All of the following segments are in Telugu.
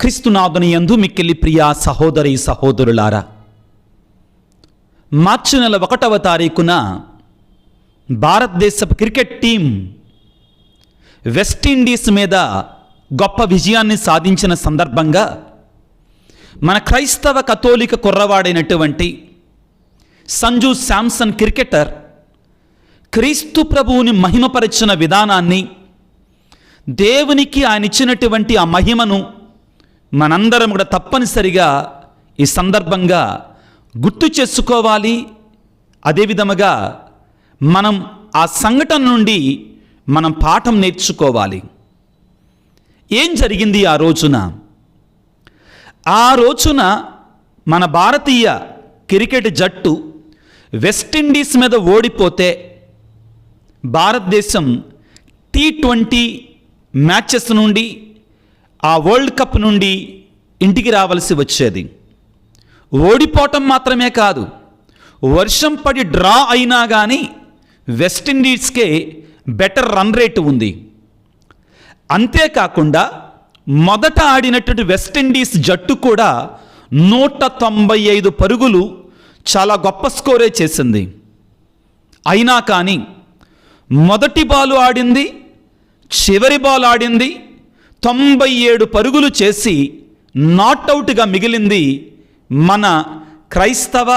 క్రీస్తునాథుని యందు మిక్కిలి ప్రియ సహోదరి సహోదరులారా, మార్చి నెల 1వ తారీఖున భారతదేశ క్రికెట్ టీం వెస్టిండీస్ మీద గొప్ప విజయాన్ని సాధించిన సందర్భంగా మన క్రైస్తవ కథోలిక కుర్రవాడైనటువంటి సంజు శాంసన్ క్రికెటర్ క్రీస్తు ప్రభువుని మహిమపరిచిన విధానాన్ని, దేవునికి ఆయన ఇచ్చినటువంటి ఆ మహిమను మనందరం కూడా తప్పనిసరిగా ఈ సందర్భంగా గుర్తు చేసుకోవాలి. అదేవిధముగా మనం ఆ సంఘటన నుండి మనం పాఠం నేర్చుకోవాలి. ఏం జరిగింది ఆ రోజున? ఆ రోజున మన భారతీయ క్రికెట్ జట్టు వెస్టిండీస్ మీద ఓడిపోతే భారతదేశం T20 మ్యాచెస్ నుండి, ఆ వరల్డ్ కప్ నుండి ఇంటికి రావాల్సి వచ్చేది. ఓడిపోవటం మాత్రమే కాదు, వర్షం పడి డ్రా అయినా కానీ వెస్టిండీస్కే బెటర్ రన్ రేటు ఉంది. అంతేకాకుండా మొదట ఆడినటువంటి వెస్టిండీస్ జట్టు కూడా 195 పరుగులు చాలా గొప్ప స్కోరే చేసింది. అయినా కానీ మొదటి బాలు ఆడింది, చివరి బాల్ ఆడింది, 97 పరుగులు చేసి నాట్అవుట్గా మిగిలింది మన క్రైస్తవ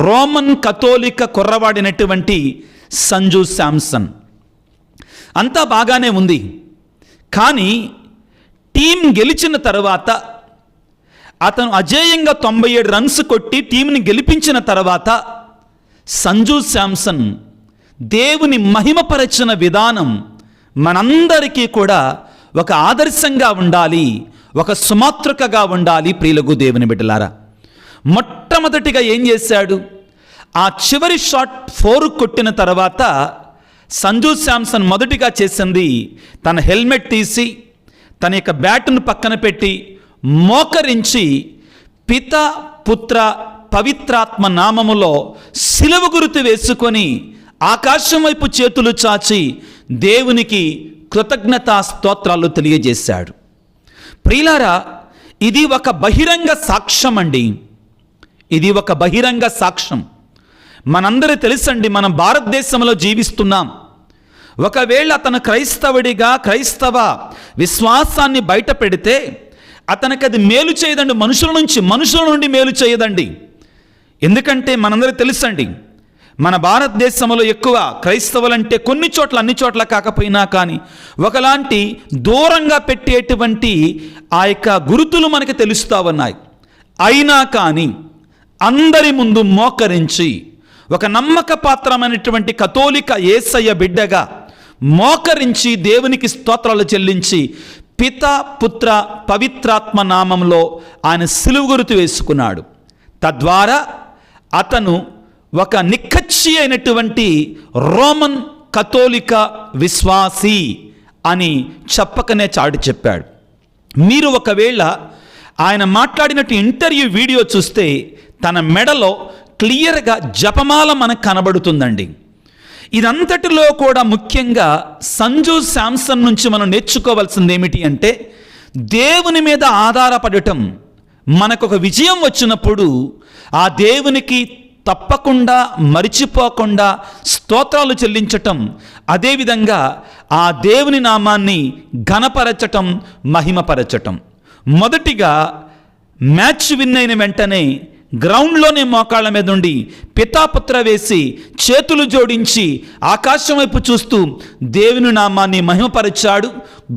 రోమన్ కథోలిక కుర్రవాడినటువంటి సంజు శాంసన్. అంతా బాగానే ఉంది. కానీ టీం గెలిచిన తర్వాత, అతను అజేయంగా 97 రన్స్ కొట్టి టీంని గెలిపించిన తర్వాత సంజు శాంసన్ దేవుని మహిమపరచిన విధానం మనందరికీ కూడా ఒక ఆదర్శంగా ఉండాలి, ఒక సుమాతృకగా ఉండాలి. ప్రియులకు దేవుని బిడ్డలారా, మొట్టమొదటిగా ఏం చేశాడు? ఆ చివరి షాట్ 4 కొట్టిన తర్వాత సంజు శాంసన్ మొదటిగా చేసింది, తన హెల్మెట్ తీసి తన యొక్క బ్యాటును పక్కన పెట్టి మోకరించి పిత పుత్ర పవిత్రాత్మ నామములో శిలువ గుర్తు వేసుకొని ఆకాశం వైపు చేతులు చాచి దేవునికి కృతజ్ఞతా స్తోత్రాలు తెలియజేశాడు. ప్రియులారా, ఇది ఒక బహిరంగ సాక్ష్యం అండి. ఇది ఒక బహిరంగ సాక్ష్యం. మనందరూ తెలుసండి, మనం భారతదేశంలో జీవిస్తున్నాం. ఒకవేళ అతను క్రైస్తవుడిగా క్రైస్తవ విశ్వాసాన్ని బయట పెడితే అతనికి అది మేలు చేయదండి, మనుషుల నుండి మేలు చేయదండి. ఎందుకంటే మనందరూ తెలుసండి, మన భారతదేశంలో ఎక్కువ క్రైస్తవులంటే కొన్ని చోట్ల, అన్ని చోట్ల కాకపోయినా కానీ ఒకలాంటి దూరంగా పెట్టేటువంటి ఆ యొక్క గుర్తులు మనకు తెలుస్తూ ఉన్నాయి. అయినా కానీ అందరి ముందు మోకరించి ఒక నమ్మకపాత్రమైనటువంటి కథోలిక యేసయ్య బిడ్డగా మోకరించి దేవునికి స్తోత్రాలు చెల్లించి పిత పుత్ర పవిత్రాత్మ నామంలో ఆయన సిలువ గుర్తు వేసుకున్నాడు. తద్వారా అతను ఒక నిక్కచ్చి అయినటువంటి రోమన్ కథోలిక విశ్వాసి అని చెప్పకనే చాటి చెప్పాడు. మీరు ఒకవేళ ఆయన మాట్లాడినట్టు ఇంటర్వ్యూ వీడియో చూస్తే తన మెడలో క్లియర్గా జపమాల మనకు కనబడుతుందండి. ఇదంతటిలో కూడా ముఖ్యంగా సంజు శాంసన్ నుంచి మనం నేర్చుకోవాల్సింది ఏమిటి అంటే, దేవుని మీద ఆధారపడటం. మనకు ఒక విజయం వచ్చినప్పుడు ఆ దేవునికి తప్పకుండా మరిచిపోకుండా స్తోత్రాలు చెల్లించటం, అదేవిధంగా ఆ దేవుని నామాన్ని ఘనపరచటం, మహిమపరచటం. మొదటిగా మ్యాచ్ విన్ అయిన వెంటనే గ్రౌండ్లోనే మోకాళ్ళ మీద ఉండి పితాపుత్ర వేసి చేతులు జోడించి ఆకాశం వైపు చూస్తూ దేవుని నామాన్ని మహిమపరిచాడు,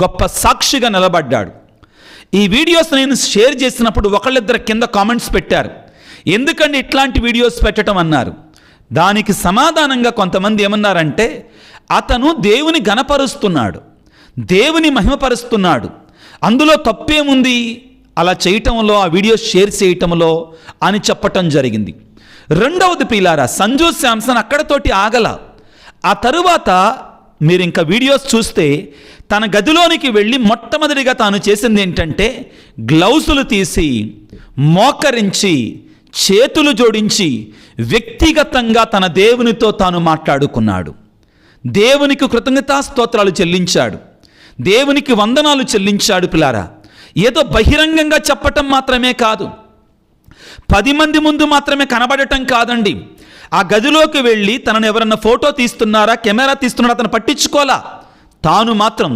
గొప్ప సాక్షిగా నిలబడ్డాడు. ఈ వీడియోస్ నేను షేర్ చేసినప్పుడు ఒకళ్ళిద్దరు కింద కామెంట్స్ పెట్టారు, ఎందుకంటే ఇట్లాంటి వీడియోస్ పెట్టడం అన్నారు. దానికి సమాధానంగా కొంతమంది ఏమన్నారంటే, అతను దేవుని ఘనపరుస్తున్నాడు, దేవుని మహిమపరుస్తున్నాడు, అందులో తప్పేముంది అలా చేయటంలో, ఆ వీడియో షేర్ చేయటంలో అని చెప్పటం జరిగింది. రెండవది ప్రియులారా, సంజు శాంసన్ అక్కడతోటి ఆగల. ఆ తరువాత మీరు ఇంకా వీడియోస్ చూస్తే తన గదిలోనికి వెళ్ళి మొట్టమొదటిగా తాను చేసింది ఏంటంటే, గ్లౌజులు తీసి మోకరించి చేతులు జోడించి వ్యక్తిగతంగా తన దేవునితో తాను మాట్లాడుకున్నాడు. దేవునికి కృతజ్ఞతా స్తోత్రాలు చెల్లించాడు, దేవునికి వందనాలు చెల్లించాడు. పిల్లారా, ఏదో బహిరంగంగా చెప్పటం మాత్రమే కాదు, 10 మంది ముందు మాత్రమే కనబడటం కాదండి. ఆ గదిలోకి వెళ్ళి తనను ఎవరన్నా ఫోటో తీస్తున్నారా, కెమెరా తీస్తున్నారా అతను పట్టించుకోలా. తాను మాత్రం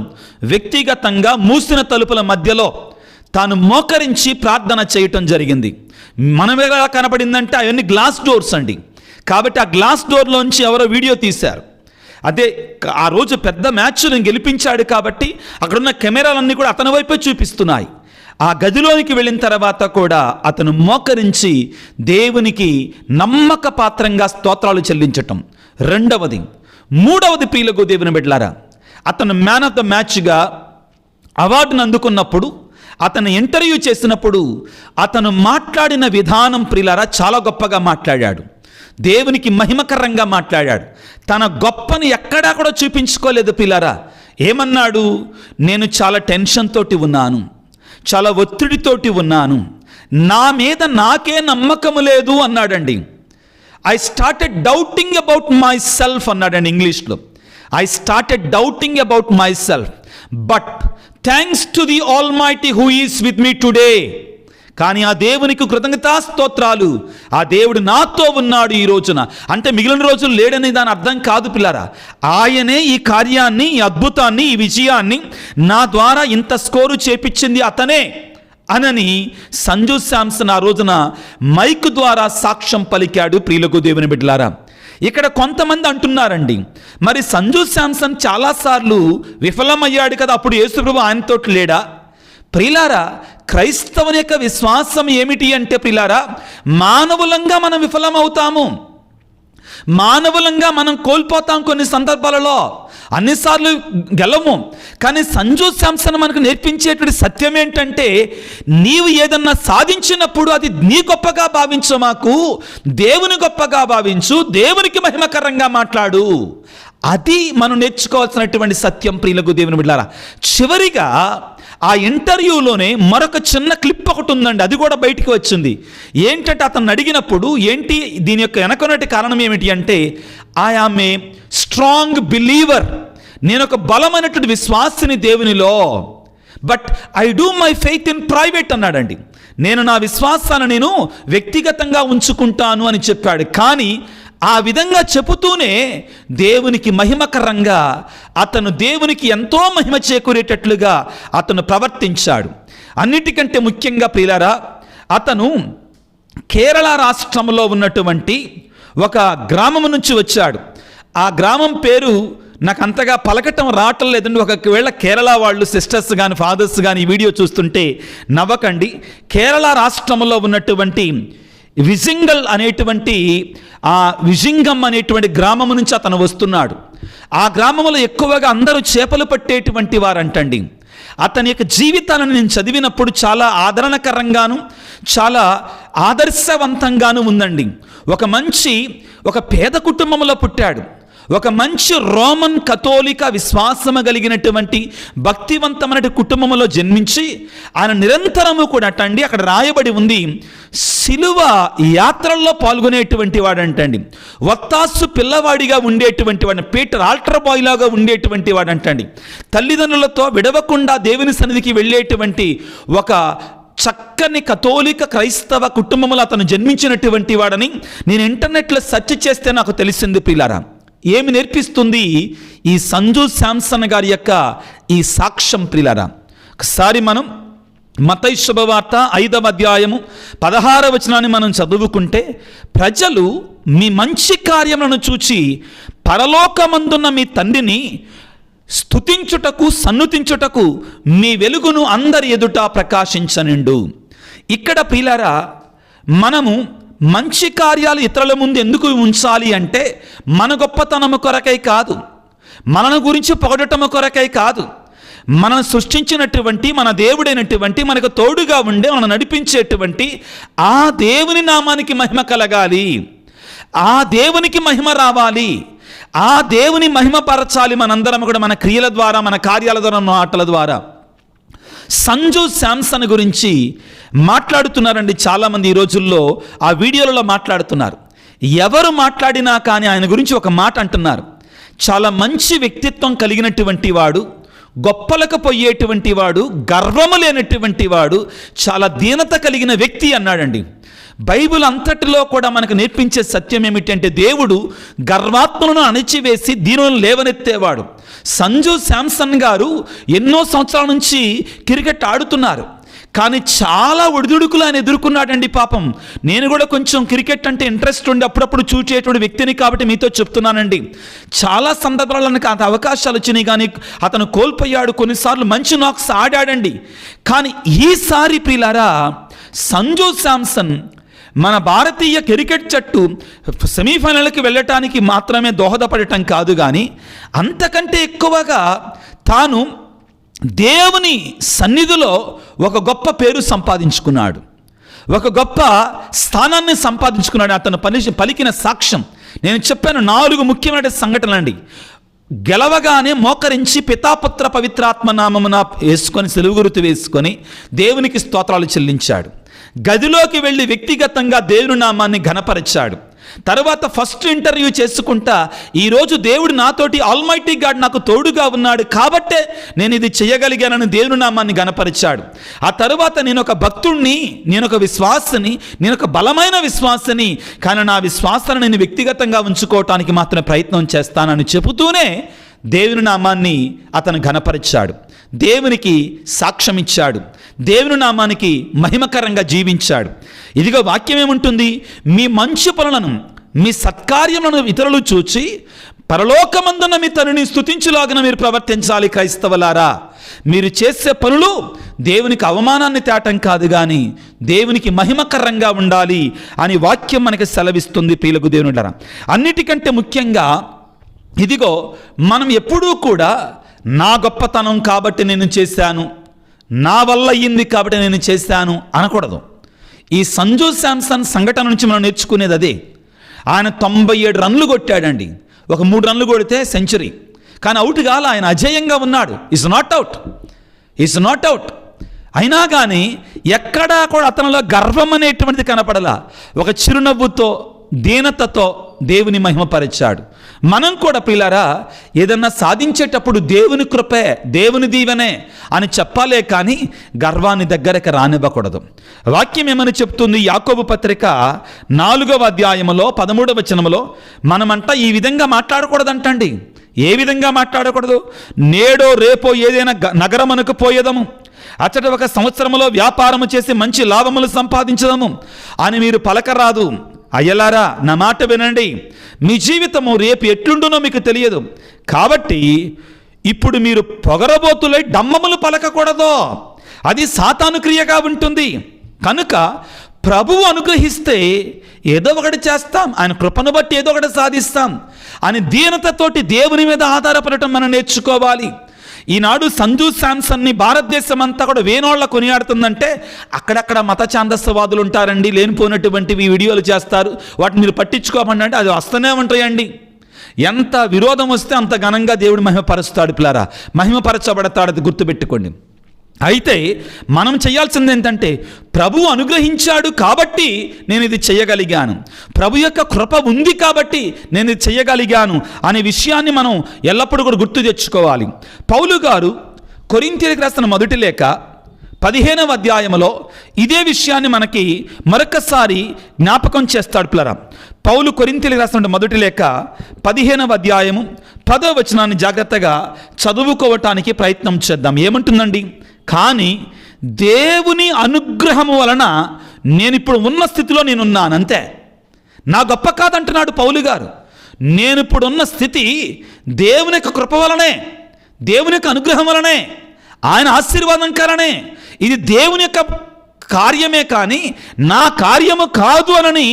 వ్యక్తిగతంగా మూసిన తలుపుల మధ్యలో తాను మోకరించి ప్రార్థన చేయటం జరిగింది. మనం ఎలా కనపడిందంటే అవన్నీ గ్లాస్ డోర్స్ అండి. కాబట్టి ఆ గ్లాస్ డోర్లోంచి ఎవరో వీడియో తీశారు. అదే ఆ రోజు పెద్ద మ్యాచ్ను గెలిపించాడు కాబట్టి అక్కడున్న కెమెరాలన్నీ కూడా అతని వైపే చూపిస్తున్నాయి. ఆ గదిలోనికి వెళ్ళిన తర్వాత కూడా అతను మోకరించి దేవునికి నమ్మక పాత్రంగా స్తోత్రాలు చెల్లించటం. మూడవది ప్రియులకు దేవుని బిడ్డలారా, అతను మ్యాన్ ఆఫ్ ద మ్యాచ్గా అవార్డును అందుకున్నప్పుడు, అతను ఇంటర్వ్యూ చేసినప్పుడు అతను మాట్లాడిన విధానం ప్రియులారా చాలా గొప్పగా మాట్లాడాడు. దేవునికి మహిమకరంగా మాట్లాడాడు. తన గొప్పని ఎక్కడా కూడా చూపించుకోలేదు ప్రియులారా. ఏమన్నాడు? నేను చాలా టెన్షన్ తోటి ఉన్నాను, చాలా ఒత్తిడితోటి ఉన్నాను, నా మీద నాకే నమ్మకము లేదు అన్నాడండి. I started doubting about my self అన్నాడండి ఇంగ్లీష్లో. I started doubting about my self, but thanks to the almighty who is with me today. కానీ ఆ దేవునికి కృతజ్ఞతాస్తోత్రాలు, ఆ దేవుడు నాతో ఉన్నాడు ఈ రోజున. అంటే మిగిలిన రోజులు లేడని దాని అర్థం కాదు పిల్లరా. ఆయనే ఈ కార్యాన్ని, ఈ అద్భుతాన్ని, ఈ విజయాన్ని నా ద్వారా ఇంత స్కోరు చేపించింది అతనే అనని సంజు శాంసన్ ఆ రోజున మైక్ ద్వారా సాక్ష్యం పలికాడు. ప్రియులకు దేవుని బిడ్డలారా, ఇక్కడ కొంతమంది అంటున్నారండి, మరి సంజు శాంసన్ చాలాసార్లు విఫలమయ్యాడు కదా, అప్పుడు యేసుప్రభు ఆయనతోటి లేడా? ప్రియులారా, క్రైస్తవుని యొక్క విశ్వాసం ఏమిటి అంటే ప్రియులారా, మానవులంగా మనం విఫలమవుతాము, మానవులంగా మనం కోల్పోతాం కొన్ని సందర్భాలలో, అన్నిసార్లు గెలము. కానీ సంజు శాంసన్ మనకు నేర్పించేటువంటి సత్యం ఏంటంటే, నీవు ఏదన్నా సాధించినప్పుడు అది నీ గొప్పగా భావించమాకు, దేవుని గొప్పగా భావించు, దేవునికి మహిమకరంగా మాట్లాడు. అది మనం నేర్చుకోవాల్సినటువంటి సత్యం ప్రియులకు దేవుని బిడ్డలారా. చివరిగా ఆ ఇంటర్వ్యూలోనే మరొక చిన్న క్లిప్ ఒకటి ఉందండి, అది కూడా బయటికి వచ్చింది. ఏంటంటే అతను అడిగినప్పుడు, ఏంటి దీని యొక్క వెనకనటి కారణం ఏమిటి అంటే, I am a strong believer, నేను ఒక బలమైనటువంటి విశ్వాసిని దేవునిలో, but I do my faith in private అన్నాడండి. నేను నా విశ్వాసాన్ని నేను వ్యక్తిగతంగా ఉంచుకుంటాను అని చెప్పాడు. కానీ ఆ విధంగా చెబుతూనే దేవునికి మహిమకరంగా అతను దేవునికి ఎంతో మహిమ చేకూరేటట్లుగా అతను ప్రవర్తించాడు. అన్నిటికంటే ముఖ్యంగా ప్రియులారా, అతను కేరళ రాష్ట్రంలో ఉన్నటువంటి ఒక గ్రామం నుంచి వచ్చాడు. ఆ గ్రామం పేరు నాకు అంతగా పలకటం రావటం లేదండి. ఒకవేళ కేరళ వాళ్ళు సిస్టర్స్ కానీ ఫాదర్స్ కానీ ఈ వీడియో చూస్తుంటే నవ్వకండి. కేరళ రాష్ట్రంలో ఉన్నటువంటి విజింగల్ అనేటువంటి విజింగం అనేటువంటి గ్రామం నుంచి అతను వస్తున్నాడు. ఆ గ్రామంలో ఎక్కువగా అందరూ చేపలు పట్టేటువంటి వారంటండి. అతని యొక్క జీవితాలను నేను చదివినప్పుడు చాలా ఆదరణకరంగాను చాలా ఆదర్శవంతంగాను ఉందండి. ఒక పేద కుటుంబంలో పుట్టాడు. ఒక మంచి రోమన్ కథోలిక విశ్వాసము కలిగినటువంటి భక్తివంతమైన కుటుంబంలో జన్మించి ఆయన నిరంతరము కూడా అంటండి, అక్కడ రాయబడి ఉంది, సిలువ యాత్రల్లో పాల్గొనేటువంటి వాడంటండి. వత్తాసు పిల్లవాడిగా ఉండేటువంటి వాడిని, పీటర్ ఆల్టర్ బాయ్ లాగా ఉండేటువంటి వాడంటండి. తల్లిదండ్రులతో విడవకుండా దేవుని సన్నిధికి వెళ్ళేటువంటి ఒక చక్కని కథోలిక క్రైస్తవ కుటుంబంలో అతను జన్మించినటువంటి వాడని నేను ఇంటర్నెట్లో సెర్చ్ చేస్తే నాకు తెలిసింది. ప్రియులారా, ఏమి నేర్పిస్తుంది ఈ సంజు శాంసన్ గారి యొక్క ఈ సాక్ష్యం? ప్రియులారా, ఒకసారి మనం మత్తయి శుభవార్త 5వ అధ్యాయము 16వ వచనాన్ని మనం చదువుకుంటే, ప్రజలు మీ మంచి కార్యములను చూచి పరలోకమందున్న మీ తండ్రిని స్తుతించుటకు సన్నుతించుటకు మీ వెలుగును అందరి ఎదుట ప్రకాశించనిండు. ఇక్కడ ప్రియులారా, మనము మంచి కార్యాలు ఇతరుల ముందు ఎందుకు ఉంచాలి అంటే, మన గొప్పతనము కొరకై కాదు, మనను గురించి పొగడటము కొరకై కాదు, మనను సృష్టించినటువంటి మన దేవుడైనటువంటి మనకు తోడుగా ఉండే మనం నడిపించేటువంటి ఆ దేవుని నామానికి మహిమ కలగాలి, ఆ దేవునికి మహిమ రావాలి, ఆ దేవుని మహిమపరచాలి మనందరం కూడా మన క్రియల ద్వారా, మన కార్యాల ద్వారా, మన మాటల ద్వారా. సంజు శాంసన్ గురించి మాట్లాడుతున్నారండి చాలామంది ఈ రోజుల్లో. ఆ వీడియోలలో మాట్లాడుతున్నారు. ఎవరు మాట్లాడినా కానీ ఆయన గురించి ఒక మాట అంటున్నారు, చాలా మంచి వ్యక్తిత్వం కలిగినటువంటి వాడు, గొప్పలకు పోయేటువంటి వాడు, గర్వము లేనటువంటి వాడు, చాలా దీనత కలిగిన వ్యక్తి అన్నాడండి. బైబిల్ అంతటిలో కూడా మనకు నేర్పించే సత్యం ఏమిటంటే దేవుడు గర్వాత్మలను అణిచివేసి దీనులను లేవనెత్తేవాడు. సంజు శాంసన్ గారు ఎన్నో సంవత్సరాల నుంచి క్రికెట్ ఆడుతున్నారు, కానీ చాలా ఒడిదుడుకులు ఆయన ఎదుర్కొన్నాడండి పాపం. నేను కూడా కొంచెం క్రికెట్ అంటే ఇంట్రెస్ట్ ఉండి అప్పుడప్పుడు చూచేటువంటి వ్యక్తిని కాబట్టి మీతో చెప్తున్నానండి. చాలా సందర్భాలను అంత అవకాశాలు వచ్చినాయి, కానీ అతను కోల్పోయాడు. కొన్నిసార్లు మంచి నాక్స్ ఆడాడండి. కానీ ఈసారి ప్రియులారా, సంజు శాంసన్ మన భారతీయ క్రికెట్ జట్టు సెమీఫైనల్కి వెళ్ళటానికి మాత్రమే దోహదపడటం కాదు, కానీ అంతకంటే ఎక్కువగా తాను దేవుని సన్నిధిలో ఒక గొప్ప పేరు సంపాదించుకున్నాడు, ఒక గొప్ప స్థానాన్ని సంపాదించుకున్నాడు. అతను పలికిన సాక్ష్యం నేను చెప్పాను. 4 ముఖ్యమైన సంఘటనలు అండి. గెలవగానే మోకరించి పితాపుత్ర పవిత్రాత్మ నామమున వేసుకొని సెలవు గుర్తు వేసుకొని దేవునికి స్తోత్రాలు చెల్లించాడు. గదిలోకి వెళ్ళి వ్యక్తిగతంగా దేవుని నామాన్ని ఘనపరిచాడు. తర్వాత ఫస్ట్ ఇంటర్వ్యూ చేసుకుంటా, ఈరోజు దేవుడు నాతోటి ఆల్మైటీ గాడ్ నాకు తోడుగా ఉన్నాడు కాబట్టే నేను ఇది చేయగలిగానని దేవుని నామాన్ని ఘనపరిచాడు. ఆ తర్వాత నేను ఒక భక్తుణ్ణి, నేను ఒక విశ్వాసని, నేను ఒక బలమైన విశ్వాసని, కానీ నా విశ్వాసాన్ని నేను వ్యక్తిగతంగా ఉంచుకోవటానికి మాత్రం ప్రయత్నం చేస్తానని చెబుతూనే దేవుని నామాన్ని అతను ఘనపరిచాడు, దేవునికి సాక్ష్యం ఇచ్చాడు, దేవుని నామానికి మహిమకరంగా జీవించాడు. ఇదిగో వాక్యం ఏముంటుంది? మీ మంచి పనులను, మీ సత్కార్యములను ఇతరులు చూచి పరలోకమందున మీ తండ్రిని స్తుతించులాగున మీరు ప్రవర్తించాలి. క్రైస్తవులారా, మీరు చేసే పనులు దేవునికి అవమానాన్ని తేటం కాదు, కానీ దేవునికి మహిమకరంగా ఉండాలి అని వాక్యం మనకి సెలవిస్తుంది. ప్రియులకు దేవునులారా, అన్నిటికంటే ముఖ్యంగా ఇదిగో మనం ఎప్పుడూ కూడా నా గొప్పతనం కాబట్టి నేను చేశాను, నా వల్ల అయ్యింది కాబట్టి నేను చేశాను అనకూడదు. ఈ సంజు శాంసన్ సంఘటన నుంచి మనం నేర్చుకునేది అదే. ఆయన 97 రన్లు కొట్టాడండి. ఒక 3 రన్లు కొడితే సెంచరీ, కానీ అవుట్ కాల. ఆయన అజేయంగా ఉన్నాడు. ఈజ్ నాట్ అవుట్ అయినా కానీ ఎక్కడా కూడా అతనిలో గర్వం అనేటువంటిది కనపడలా. ఒక చిరునవ్వుతో, దీనతతో దేవుని మహిమపరిచాడు. మనం కూడా ప్రియులారా, ఏదన్నా సాధించేటప్పుడు దేవుని కృపే, దేవుని దీవెనే అని చెప్పాలే కానీ గర్వాన్ని దగ్గరకు రానివ్వకూడదు. వాక్యం ఏమని చెప్తుంది? యాకోబు పత్రిక 4వ అధ్యాయములో 13వ వచనములో మనమంట ఈ విధంగా మాట్లాడకూడదంటండి. ఏ విధంగా మాట్లాడకూడదు? నేడో రేపో ఏదైనా నగరమునకు పోయేదము, అచ్చట ఒక సంవత్సరములో వ్యాపారము చేసి మంచి లాభములు సంపాదించదము అని మీరు పలకరాదు. అయ్యలారా, నా మాట వినండి. మీ జీవితము రేపు ఎట్లుండునో మీకు తెలియదు. కాబట్టి ఇప్పుడు మీరు పొగరబోతులై డమ్మములు పలకకూడదు. అది సాతాను క్రియగా ఉంటుంది. కనుక ప్రభువు అనుగ్రహిస్తే ఏదో ఒకటి చేస్తాం, ఆయన కృపను బట్టి ఏదో ఒకటి సాధిస్తాం అని దీనతతోటి దేవుని మీద ఆధారపడటం మనం నేర్చుకోవాలి. ఈనాడు సంజు శాంసన్ని భారతదేశం అంతా కూడా వేనోళ్ళ కొనియాడుతుందంటే అక్కడక్కడ మత ఛాందస్యవాదులు ఉంటారండి, లేనిపోయినటువంటివి వీడియోలు చేస్తారు. వాటిని మీరు పట్టించుకోమండి అంటే అది వస్తూనే ఉంటాయండి. ఎంత విరోధం వస్తే అంత ఘనంగా దేవుడు మహిమపరుస్తాడు. పిల్లారా, మహిమపరచబడతాడు, అది గుర్తుపెట్టుకోండి. అయితే మనం చేయాల్సింది ఏంటంటే, ప్రభు అనుగ్రహించాడు కాబట్టి నేను ఇది చేయగలిగాను, ప్రభు యొక్క కృప ఉంది కాబట్టి నేను ఇది చేయగలిగాను అనే విషయాన్ని మనం ఎల్లప్పుడూ కూడా గుర్తు తెచ్చుకోవాలి. పౌలు గారు కొరింథీయులకు రాసిన మొదటి లేఖ 15వ అధ్యాయంలో ఇదే విషయాన్ని మనకి మరొకసారి జ్ఞాపకం చేస్తాడు. పిల్లరా, పౌలు కొరింథీయులకు రాసిన మొదటి లేఖ 15వ అధ్యాయము 10వ వచనాన్ని జాగ్రత్తగా చదువుకోవటానికి ప్రయత్నం చేద్దాం. ఏమంటుందండి? కానీ దేవుని అనుగ్రహము వలన నేను ఇప్పుడు ఉన్న స్థితిలో నేనున్నాను, అంతే. నా గొప్ప కాదంటున్నాడు పౌలు గారు. నేను ఇప్పుడు ఉన్న స్థితి దేవుని యొక్క కృప వలనే, దేవుని యొక్క అనుగ్రహం వలనే, ఆయన ఆశీర్వాదం కారణే. ఇది దేవుని యొక్క కార్యమే కానీ నా కార్యము కాదు అని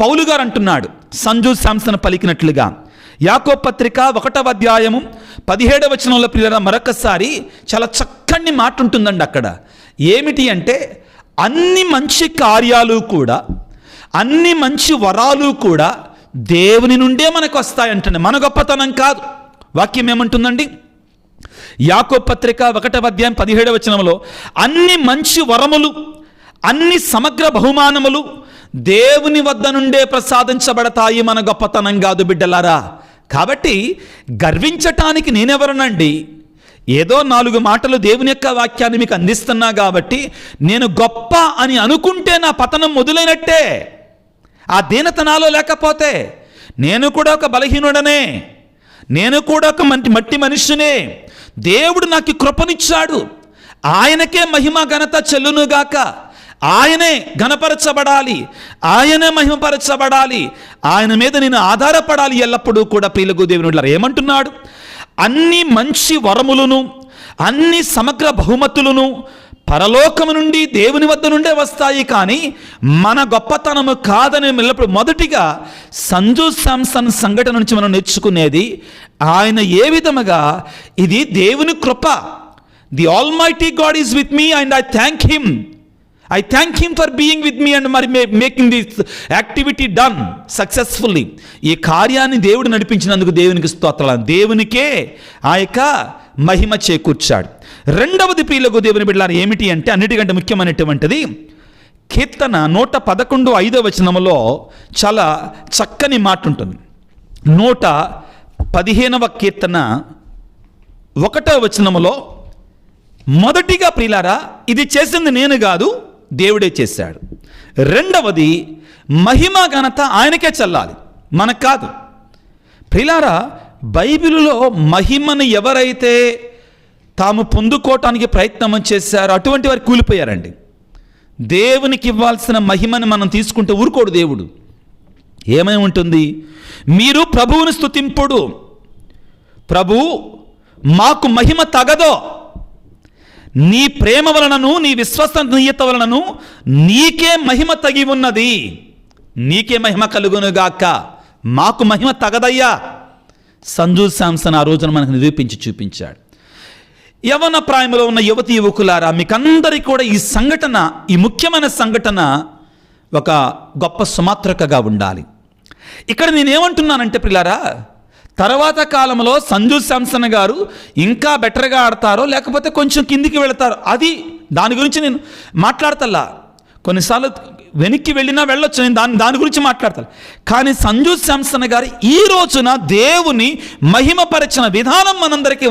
పౌలు గారు అంటున్నాడు, సంజు శాంసన్ పలికినట్లుగా. యాకోబు పత్రిక 1వ అధ్యాయము 17వ వచనంలో ప్రియులారా మరొకసారి చాలా చక్కని మాట ఉంటుందండి అక్కడ. ఏమిటి అంటే, అన్ని మంచి కార్యాలు కూడా, అన్ని మంచి వరాలు కూడా దేవుని నుండే మనకు వస్తాయంటండి, మన గొప్పతనం కాదు. వాక్యం ఏమంటుందండి? యాకోబు పత్రిక 1వ అధ్యాయం 17వ వచనంలో అన్ని మంచి వరములు, అన్ని సమగ్ర బహుమానములు దేవుని వద్ద నుండే ప్రసాదించబడతాయి, మన గొప్పతనం కాదు బిడ్డలారా. కాబట్టి గర్వించటానికి నేనెవరనండి? ఏదో 4 మాటలు దేవుని యొక్క వాక్యాన్ని మీకు అందిస్తున్నా కాబట్టి నేను గొప్ప అని అనుకుంటే నా పతనం మొదలైనట్టే. ఆ దీనత నాలో లేకపోతే నేను కూడా ఒక బలహీనుడనే, నేను కూడా ఒక మట్టి మనుష్యునే. దేవుడు నాకు కృపనిచ్చాడు, ఆయనకే మహిమ ఘనత చెల్లునుగాక. ఆయనే ఘనపరచబడాలి, ఆయనే మహిమపరచబడాలి, ఆయన మీద నేను ఆధారపడాలి ఎల్లప్పుడూ కూడా. ప్రియులకు దేవుని బిడ్డలారా, ఏమంటున్నాడు? అన్ని మంచి వరములను, అన్ని సమగ్ర బహుమతులను పరలోకము నుండి దేవుని వద్ద నుండే వస్తాయి, కానీ మన గొప్పతనము కాదని ఎల్లప్పుడు. మొదటిగా సంజు శాంసన్ సంఘటన నుంచి మనం నేర్చుకునేది, ఆయన ఏ విధముగా ఇది దేవుని కృప. The almighty God is with me and I thank him for being with me and మరి making this activity done successfully. ఈ కార్యాన్ని దేవుడు నడిపించినందుకు దేవునికి స్తోత్రాలు. దేవునికే ఆ యొక్క మహిమ చేకూర్చాడు. రెండవది ప్రియులకు దేవుని బిడ్డలారా ఏమిటి అంటే, అన్నిటికంటే ముఖ్యమైనటువంటిది కీర్తన 111 5వ వచనములో చాలా చక్కని మాట ఉంటుంది. 115వ కీర్తన 1వ వచనములో మొదటిగా ప్రియులారా, ఇది చేసింది నేను కాదు, దేవుడే చేశాడు. రెండవది, మహిమ ఘనత ఆయనకే చెల్లాలి, మనకు కాదు. ప్రియులారా, బైబిలులో మహిమను ఎవరైతే తాము పొందుకోవటానికి ప్రయత్నం చేశారో అటువంటి వారు కూలిపోయారండి. దేవునికి ఇవ్వాల్సిన మహిమను మనం తీసుకుంటే ఊరుకోడు దేవుడు. ఏమై ఉంటుంది? మీరు ప్రభువుని స్తుతింపుడు, ప్రభు మాకు మహిమ తగదో, నీ ప్రేమ వలనను నీ విశ్వసనీయత వలనను నీకే మహిమ తగి ఉన్నది, నీకే మహిమ కలుగునుగాక, మాకు మహిమ తగదయ్యా. సంజు శాంసన్ ఆ రోజున మనకు నిరూపించి చూపించాడు. యవన ప్రాయంలో ఉన్న యువతి యువకులారా, మీకందరికీ కూడా ఈ సంఘటన, ఈ ముఖ్యమైన సంఘటన ఒక గొప్ప సుమాత్రకగా ఉండాలి. ఇక్కడ నేనేమంటున్నానంటే ప్రియులారా, తర్వాత కాలంలో సంజు శాంసన్ గారు ఇంకా బెటర్గా ఆడతారో లేకపోతే కొంచెం కిందికి వెళతారో, అది దాని గురించి నేను మాట్లాడతల్లా. కొన్నిసార్లు వెనక్కి వెళ్ళినా వెళ్ళొచ్చు, నేను దాని గురించి మాట్లాడతాను. కానీ సంజు శాంసన్ గారు ఈ రోజున దేవుని మహిమపరిచిన విధానం మనందరికీ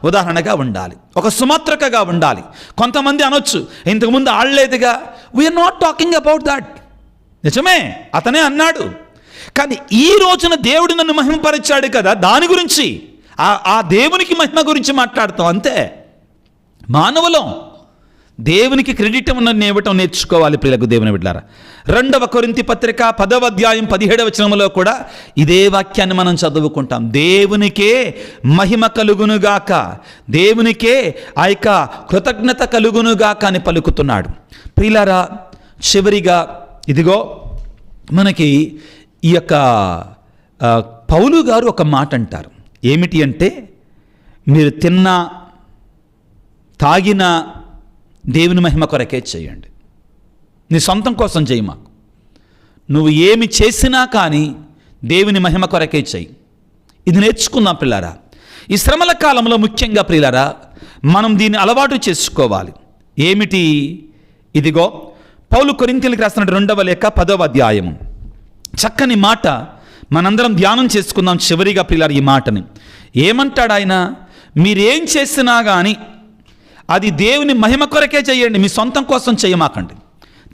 ఉదాహరణగా ఉండాలి, ఒక సుమాత్రకగా ఉండాలి. కొంతమంది అనొచ్చు, ఇంతకుముందు ఆడలేదుగా. We're not talking about that. నిజమే, అతనే అన్నాడు. కానీ ఈ రోజున దేవుడు నన్ను మహిమపరిచాడు కదా, దాని గురించి, ఆ దేవునికి మహిమ గురించి మాట్లాడతాం అంతే. మానవులం దేవునికి క్రెడిట్ ఇవ్వటం నేర్చుకోవాలి ప్రియులకు దేవుని బిడ్డలారా. 2వ కొరింథీ పత్రిక 10వ అధ్యాయం 17వ వచనంలో కూడా ఇదే వాక్యాన్ని మనం చదువుకుంటాం. దేవునికే మహిమ కలుగునుగాక, దేవునికే ఆ యొక్క కృతజ్ఞత కలుగునుగాక అని పలుకుతున్నాడు. ప్రియులారా, చివరిగా ఇదిగో మనకి ఈ యొక్క పౌలు గారు ఒక మాట అంటారు. ఏమిటి అంటే, మీరు తిన్నా తాగినా దేవుని మహిమ కొరకే చేయండి, నీ సొంతం కోసం చేయి. మాకు నువ్వు ఏమి చేసినా కానీ దేవుని మహిమ కొరకే చేయి. ఇది నేర్చుకుందాం ప్రియులారా. ఈ శ్రమల కాలంలో ముఖ్యంగా ప్రియులారా మనం దీన్ని అలవాటు చేసుకోవాలి. ఏమిటి? ఇదిగో పౌలు కొరింథీయులకు రాసిన 2వ లేఖ 10వ అధ్యాయము చక్కని మాట మనందరం ధ్యానం చేసుకుందాం. చివరిగా ప్రియులారా ఈ మాటని ఏమంటాడు ఆయన? మీరేం చేసినా కానీ అది దేవుని మహిమ కొరకే చేయండి, మీ సొంతం కోసం చేయమాకండి.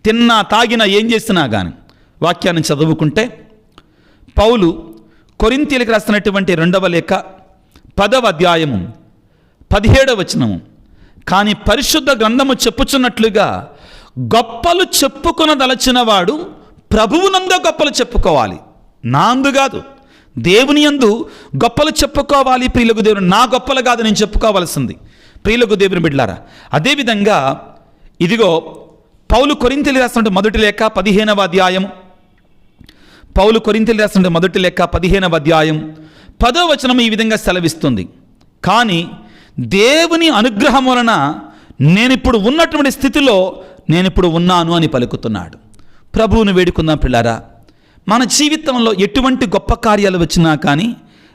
తిన్నా తాగినా ఏం చేసినా కానీ. వాక్యాన్ని చదువుకుంటే పౌలు కొరింథీయులకు రాసినటువంటి 2వ లేఖ 10వ అధ్యాయము 17వ వచనము, కానీ పరిశుద్ధ గ్రంథము చెప్పుచున్నట్లుగా గొప్పలు చెప్పుకొనదలచిన వాడు ప్రభువునందు గొప్పలు చెప్పుకోవాలి, నా అందు కాదు. దేవుని యందు గొప్పలు చెప్పుకోవాలి ప్రియులకు దేవుని. నా గొప్పలు కాదు నేను చెప్పుకోవాల్సింది ప్రియులకు దేవుని బిడ్డలారా. అదేవిధంగా ఇదిగో పౌలు కొరింథీయులకు రాసిన మొదటి లేఖ 15వ అధ్యాయం, పౌలు కొరింథీయులకు రాసిన మొదటి లేఖ 15వ అధ్యాయం 10వ వచనం ఈ విధంగా సెలవిస్తుంది. కానీ దేవుని అనుగ్రహం వలన నేనిప్పుడు ఉన్నటువంటి స్థితిలో నేనిప్పుడు ఉన్నాను అని పలుకుతున్నాడు. ప్రభువును వేడుకుందాం పిల్లారా. మన జీవితంలో ఎటువంటి గొప్ప కార్యాలు వచ్చినా కానీ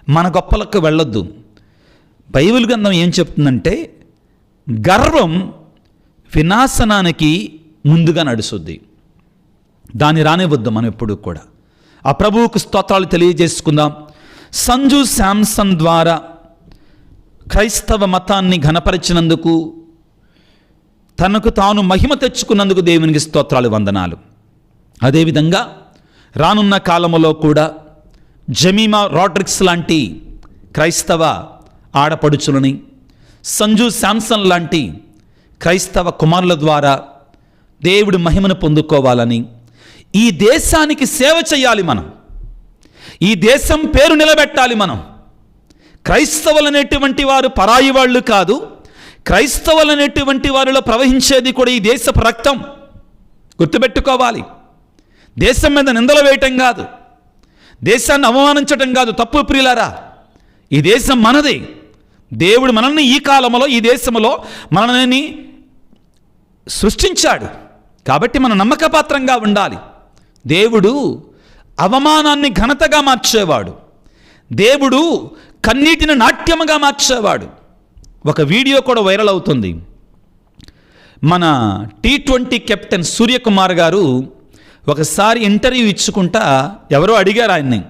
మన గొప్పలకు వెళ్ళొద్దు. బైబిల్ గ్రంథం ఏం చెప్తుందంటే, గర్వం వినాశనానికి ముందుగా నడుస్తుంది, దాన్ని రానివద్దు మనం ఎప్పుడు కూడా. ఆ ప్రభువుకు స్తోత్రాలు తెలియజేసుకుందాం. సంజు శాంసన్ ద్వారా క్రైస్తవ మతాన్ని ఘనపరిచినందుకు, తనకు తాను మహిమ తెచ్చుకున్నందుకు దేవునికి స్తోత్రాలు, వందనాలు. అదేవిధంగా రానున్న కాలంలో కూడా జమీమా రాడ్రిక్స్ లాంటి క్రైస్తవ ఆడపడుచులని, సంజు శాంసన్ లాంటి క్రైస్తవ కుమారుల ద్వారా దేవుడి మహిమను పొందుకోవాలని, ఈ దేశానికి సేవ చేయాలి మనం, ఈ దేశం పేరు నిలబెట్టాలి మనం. క్రైస్తవులు అనేటువంటి వారు పరాయి వాళ్ళు కాదు. క్రైస్తవులు అనేటువంటి వారిలో ప్రవహించేది కూడా ఈ దేశపు రక్తం. గుర్తుపెట్టుకోవాలి. దేశం మీద నిందలు వేయటం కాదు, దేశాన్ని అవమానించటం కాదు. తప్పు ప్రియులారా, ఈ దేశం మనది. దేవుడు మనల్ని ఈ కాలంలో ఈ దేశంలో మనల్ని సృష్టించాడు కాబట్టి మనం నమ్మకపాత్రంగా ఉండాలి. దేవుడు అవమానాన్ని ఘనతగా మార్చేవాడు. దేవుడు కన్నీటిని నాట్యముగా మార్చేవాడు. ఒక వీడియో కూడా వైరల్ అవుతుంది. మన T20 కెప్టెన్ సూర్యకుమార్ గారు ఒకసారి ఇంటర్వ్యూ ఇచ్చుకుంటా ఎవరో అడిగారు ఆయన్ని,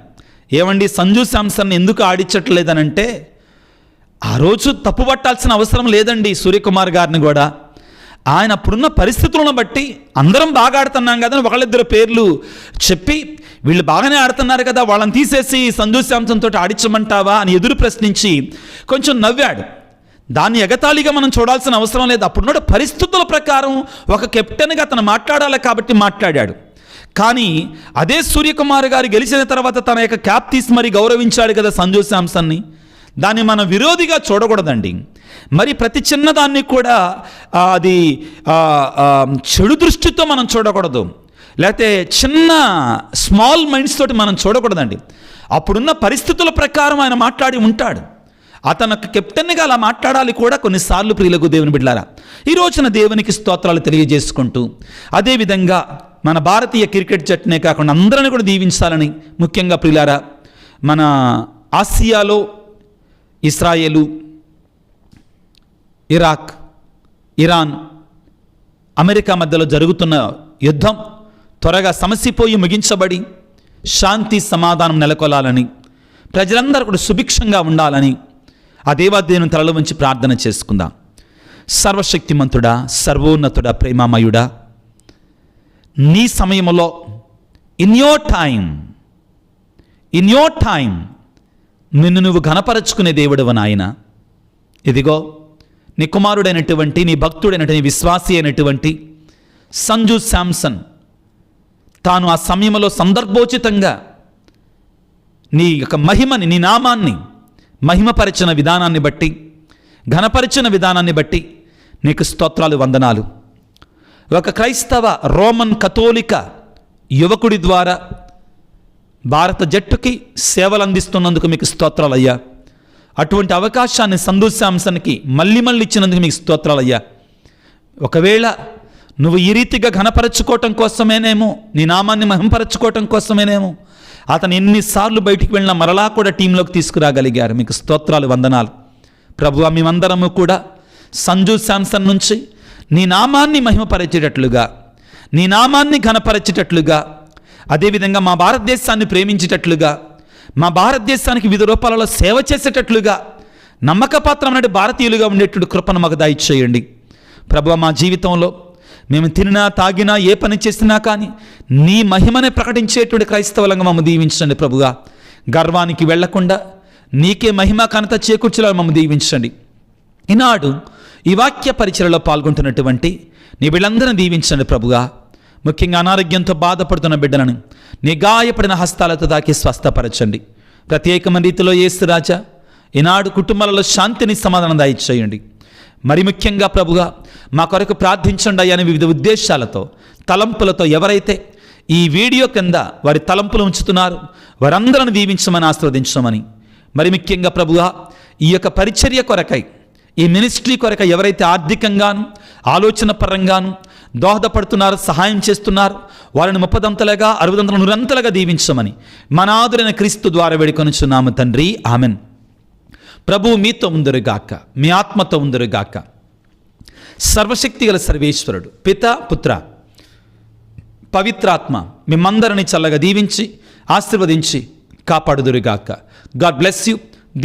ఏమండి సంజు శాంసన్ ఎందుకు ఆడించట్లేదనంటే, ఆ రోజు తప్పు పట్టాల్సిన అవసరం లేదండి సూర్యకుమార్ గారిని కూడా. ఆయన అప్పుడున్న పరిస్థితులను బట్టి అందరం బాగా ఆడుతున్నాం కదా, ఒకళ్ళిద్దరు పేర్లు చెప్పి వీళ్ళు బాగానే ఆడుతున్నారు కదా, వాళ్ళని తీసేసి సంజు శాంసన్ తోటి ఆడించమంటావా అని ఎదురు ప్రశ్నించి కొంచెం నవ్వాడు. దాన్ని ఎగతాళిగా మనం చూడాల్సిన అవసరం లేదు. అప్పుడున్న పరిస్థితుల ప్రకారం ఒక కెప్టెన్గా అతను మాట్లాడాలి కాబట్టి మాట్లాడాడు. కానీ అదే సూర్యకుమార్ గారు గెలిచిన తర్వాత తన యొక్క క్యాప్ తీసి మరి గౌరవించాడు కదా సంజు శాంసన్ని. దాన్ని మనం విరోధిగా చూడకూడదండి. మరి ప్రతి చిన్నదాన్ని కూడా అది చెడు దృష్టితో మనం చూడకూడదు, లేకపోతే చిన్న స్మాల్ మైండ్స్ తోటి మనం చూడకూడదండి. అప్పుడున్న పరిస్థితుల ప్రకారం ఆయన మాట్లాడి ఉంటాడు. అతను కెప్టెన్గా అలా మాట్లాడాలి కూడా కొన్నిసార్లు. ప్రియులకు దేవుని బిడ్డలారా, ఈ రోజున దేవునికి స్తోత్రాలు తెలియజేసుకుంటూ, అదేవిధంగా మన భారతీయ క్రికెట్ జట్టునే కాకుండా అందరిని కూడా దీవించాలని, ముఖ్యంగా ప్రియులారా మన ఆసియాలో ఇస్రాయేలు, ఇరాక్, ఇరాన్, అమెరికా మధ్యలో జరుగుతున్న యుద్ధం త్వరగా సమసిపోయి ముగించబడి శాంతి సమాధానం నెలకొలాలని, ప్రజలందరూ కూడా సుభిక్షంగా ఉండాలని ఆ దేవాదేవుని తలలో ఉంచి ప్రార్థన చేసుకుందాం. సర్వశక్తిమంతుడా, సర్వోన్నతుడా, ప్రేమామయుడా, నీ సమయంలో ఇన్ యోర్ టైం నిన్ను నువ్వు ఘనపరచుకునే దేవుడవు నాయన. ఇదిగో నీ కుమారుడైనటువంటి, నీ భక్తుడైనటువంటి, నీ విశ్వాసి అయినటువంటి సంజు శాంసన్ తాను ఆ సమయంలో సందర్భోచితంగా నీ యొక్క మహిమని, నీ నామాన్ని మహిమపరిచిన విధానాన్ని బట్టి, ఘనపరిచిన విధానాన్ని బట్టి నీకు స్తోత్రాలు, వందనాలు. ఒక క్రైస్తవ రోమన్ కథోలిక యువకుడి ద్వారా భారత జట్టుకి సేవలు అందిస్తున్నందుకు మీకు స్తోత్రాలయ్యా. అటువంటి అవకాశాన్ని సంజు శాంసన్కి మళ్ళీ ఇచ్చినందుకు మీకు స్తోత్రాలయ్యా. ఒకవేళ నువ్వు ఈ రీతిగా ఘనపరచుకోవటం కోసమేనేమో, నీ నామాన్ని మహింపరచుకోవటం కోసమేనేమో అతను ఎన్నిసార్లు బయటికి వెళ్ళినా మరలా కూడా టీంలోకి తీసుకురాగలిగారు. మీకు స్తోత్రాలు, వందనాలు. ప్రభువా, మేమందరము కూడా సంజు శాంసన్ నుంచి నీ నామాన్ని మహిమపరిచేటట్లుగా, నీ నామాన్ని ఘనపరిచేటట్లుగా, అదేవిధంగా మా భారతదేశాన్ని ప్రేమించేటట్లుగా, మా భారతదేశానికి వివిధ రూపాలలో సేవ చేసేటట్లుగా, నమ్మకపాత్రమైన భారతీయులుగా ఉండేటువంటి కృపను మాకు దయచేయండి. ప్రభువా, మా జీవితంలో మేము తినినా తాగినా ఏ పని చేసినా కానీ నీ మహిమనే ప్రకటించేటువంటి క్రైస్తవులంగా మమ్మల్ని దీవించండి. ప్రభుగా, గర్వానికి వెళ్లకుండా నీకే మహిమ ఘనత చేకూర్చేలా మమ్మల్ని దీవించండి. ఈనాడు ఈ వాక్య పరిచయలో పాల్గొంటున్నటువంటి నీ బిడ్డలందరినీ దీవించండి ప్రభుగా. ముఖ్యంగా అనారోగ్యంతో బాధపడుతున్న బిడ్డలను నీ గాయపడిన హస్తాలతో తాకి స్వస్థపరచండి. ప్రత్యేకమైన రీతిలో యేసు రాజా ఈనాడు కుటుంబాలలో శాంతిని, సమాధానం దయచేయండి. మరి ముఖ్యంగా ప్రభుగా మా కొరకు ప్రార్థించండి అయ్యా అని వివిధ ఉద్దేశాలతో, తలంపులతో ఎవరైతే ఈ వీడియో కింద వారి తలంపులు ఉంచుతున్నారు వారందరిని దీవించమని, ఆశీర్వదించమని, మరి ముఖ్యంగా ప్రభుగా ఈ యొక్క పరిచర్య కొరకై, ఈ మినిస్ట్రీ కొరకై ఎవరైతే ఆర్థికంగాను ఆలోచన పరంగాను దోహదపడుతున్నారు, సహాయం చేస్తున్నారు, వారిని 30 60 100 దీవించమని మనాదురైన క్రీస్తు ద్వారా వేడుకొనుచున్నాము తండ్రి, ఆమెన్. ప్రభువు మీతో ఉందరుగాక, మీ ఆత్మతో ఉందరుగాక. సర్వశక్తి గల సర్వేశ్వరుడు పిత, పుత్ర, పవిత్రాత్మ మిమ్మందరిని చల్లగా దీవించి ఆశీర్వదించి కాపాడుదురుగాక. God bless you.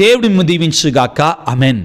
దేవుడి మిమ్ము దీవించుగాక. ఆమెన్.